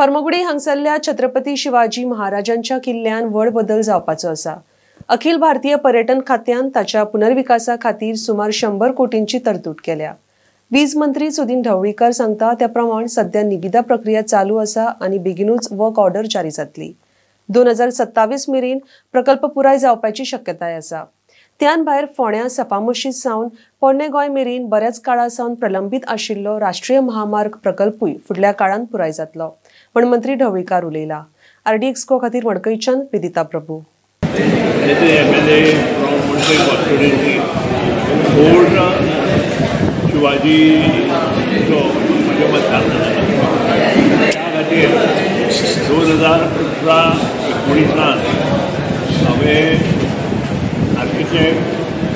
फर्मागुडी हांगसरल्या छत्रपती शिवाजी महाराजांच्या किल्ल्यान व्हड बदल जावपाचो आसा। अखिल भारतीय पर्यटन खात्यान ताच्या पुनर्विकासा खातीर सुमार 100 कोटींची तरतूद केल्या। वीज मंत्री सुदीन ढवळीकर सांगता त्या प्रमाण सध्या निविदा प्रक्रिया चालू आसा आनी बेगीनूच वर्क ऑर्डर जारी जातली। 2027 मेरेन प्रकल्प पुराय जावपाची शक्यताय आसा। त्यान भायर फोंड्या सपा मशीद सावन पोरणे गोंय मेरेन बऱ्याच काळा सावन प्रलंबित आशिल्लो राष्ट्रीय महामार्ग प्रकल्पूय फुडल्या काळान पुराय जातलो, पण मंत्री ढवळीकर उलयला। RDXको खातीर मडकयच्यान विदिता प्रभू। शिवाजी त्या खातीर 2018-19 हांवें आर्किटेक्ट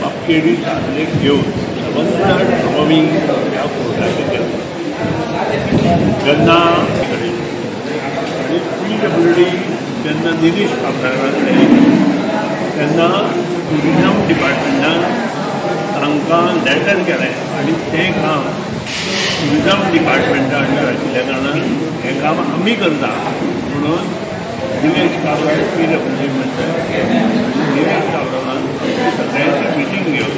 बापकेडी सादले घेवन ड्रॉइंग ह्या कोर्टाचें केलें। जेन्ना PWD जेन्ना निलेश कामराजांनी तेन्ना टुरिजम डिपार्टमेंटान तांकां लेटर केलें आनी तें काम टुरिजम डिपार्टमेंटा अंडर आशिल्ल्या कारणान हें काम आमी करता म्हणून निलेश कामराज PWD म्हणटा निलेश कामराजान सगळ्यांची मिटींग घेवन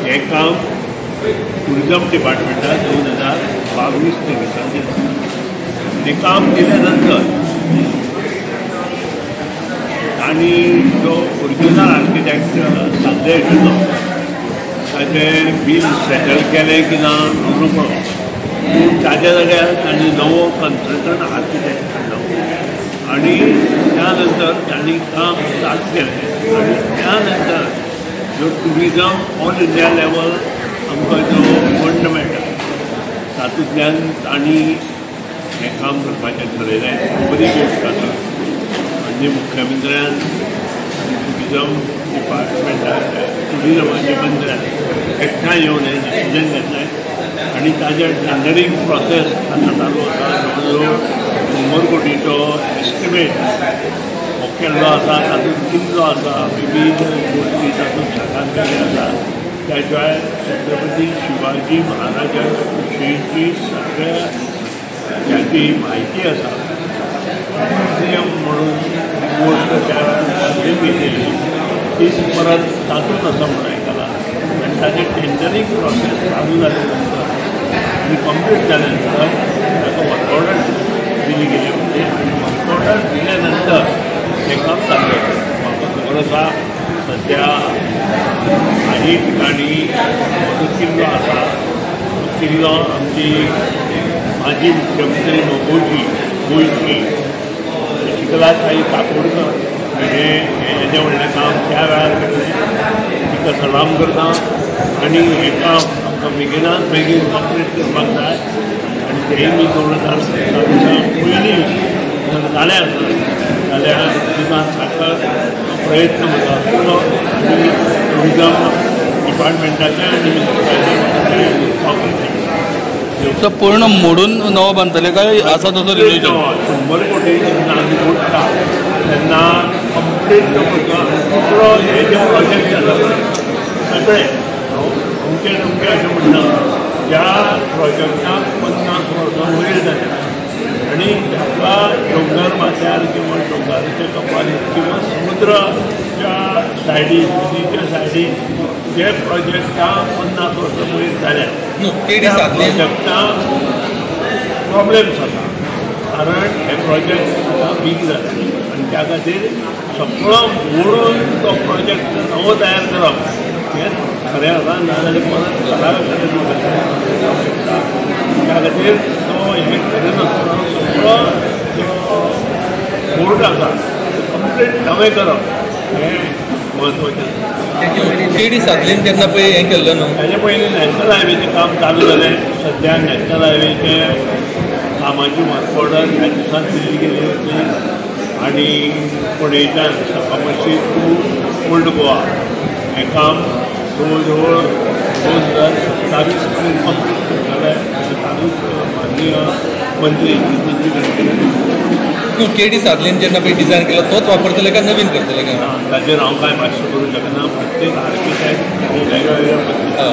हें काम टुरिजम डिपार्टमेंटान 2022-23 दिलें। तें काम केल्या नंतर आनी जो ओरिजिनल आर्किटेक्ट सांगले आशिल्लो ताचें बिल सेटल केलें की ना नको पूण ताच्या जाग्यार तांणी नवो कन्सल्टंट आर्किटेक्ट हाडलो आनी त्या नंतर तांणी काम स्टार्ट केलें आनी त्या नंतर जो टुरिजम ऑल इंडिया लेवल आमकां जो फंड मेळटा तातूंतल्यान तांणी हें काम करपाचें ठरयलें। बरी गोश्ट आसा आनी मुख्यमंत्र्यान टुरिजम डिपार्टमेंटाचे टुरिजमाचे मंत्र्यान एकठांय येवन हें डिसिजन घेतलें आनी ताजें टेंडरींग प्रोसेस आतां चालू आसा। जवळ जवळ 100 कोटीचो एस्टिमेट हो केल्लो आसा, तातूंत कितलो आसा विविध गोश्टी तातूंत शाखांतले आसा। त्या शिवाय छत्रपती शिवाजी महाराजा विशींची सगळ्या ज्याची म्हायती आसा म्युझियम म्हणून गोश्ट त्या केलेली ती परत तातूंत आसा म्हणून आयकलां आनी ताचें टेंडरींग प्रोसेस चालू जाले नंतर आनी कंप्लीट जाले नंतर ताका वर्क ऑर्डर दिली गेली म्हणजे आनी वर्क ऑर्डर दिल्या नंतर तें काम चालू जाता। म्हाका खबर आसा सद्या काही ठिकाणी जो किल्लो आसा तो किल्लो आमची माजी मुख्यमंत्री गोंयची शशिकलाताई काकोडकर हेजें व्हडलें काम त्या वेळार केलें। तिका सलाम करता आनी हें काम आमकां बेगिनात बेगीन कंप्लीट करपाक जाय आनी तेंय मी 2027 पयलीं जालें आसा जाल्यार तितूंत साखर प्रयत्न म्हजो आसतलो आनी टुरिजम डिपार्टमेंटाचे आनी तो पूर्ण मोडून नवो बांदतले काय आसा तसो रिजन 100 कोटी जेन्ना आमी मोडटा तेन्ना कंप्लीट दुसरो हे जे प्रोजेक्ट आसा सगळे अमकें अशें म्हणटा ह्या प्रोजेक्टाक 50 वर्सां वयर जाल्या आनी ताका डोंगर माथ्यार किंवा डोंगराच्या कपालीत किंवा समुद्राच्या सायडीक नदीच्या सायडीक जे प्रोजेक्टाक 50 वर्सां वयर जाल्या त्या प्रोजेक्टाक प्रॉब्लेम्स आसा कारण हे प्रोजेक्ट आतां वीक जाता आनी त्या खातीर सगळो मोडून तो प्रोजेक्ट नवो तयार करप हें खरें आसा। नाजाल्यार परत त्या खातीर तो हें करिनासतना सगळो बोर्ड आसा कंप्लीट नवें करप हें म्हत्वाचें। केडी सादलीन तेन्ना पळय हें केल्लो न्हू ताजे पयलीं नॅशनल हायवेचें काम चालू जालें। सद्या नॅशनल हायवेचे कामाची वर्क ऑर्डर ह्या दिसांत दिल्ली गेली वतली आनी फोंडेच्यान सपा मशीद टू ओल्ड गोवा हें काम जवळ जवळ 2027 पर्यंत कंप्लीट करतले अशें तालूक माननीय मंत्री नितीनजी गडकरी केडी सादलीन जेन्ना पळय डिजायन केलो तोच वापरतले काय नवीन करतले काय ताचेर हांव कांय भाश्य करूंक शकना। प्रत्येक आर्किटेक्ट वेगळ्या वेगळ्या पद्दतीचो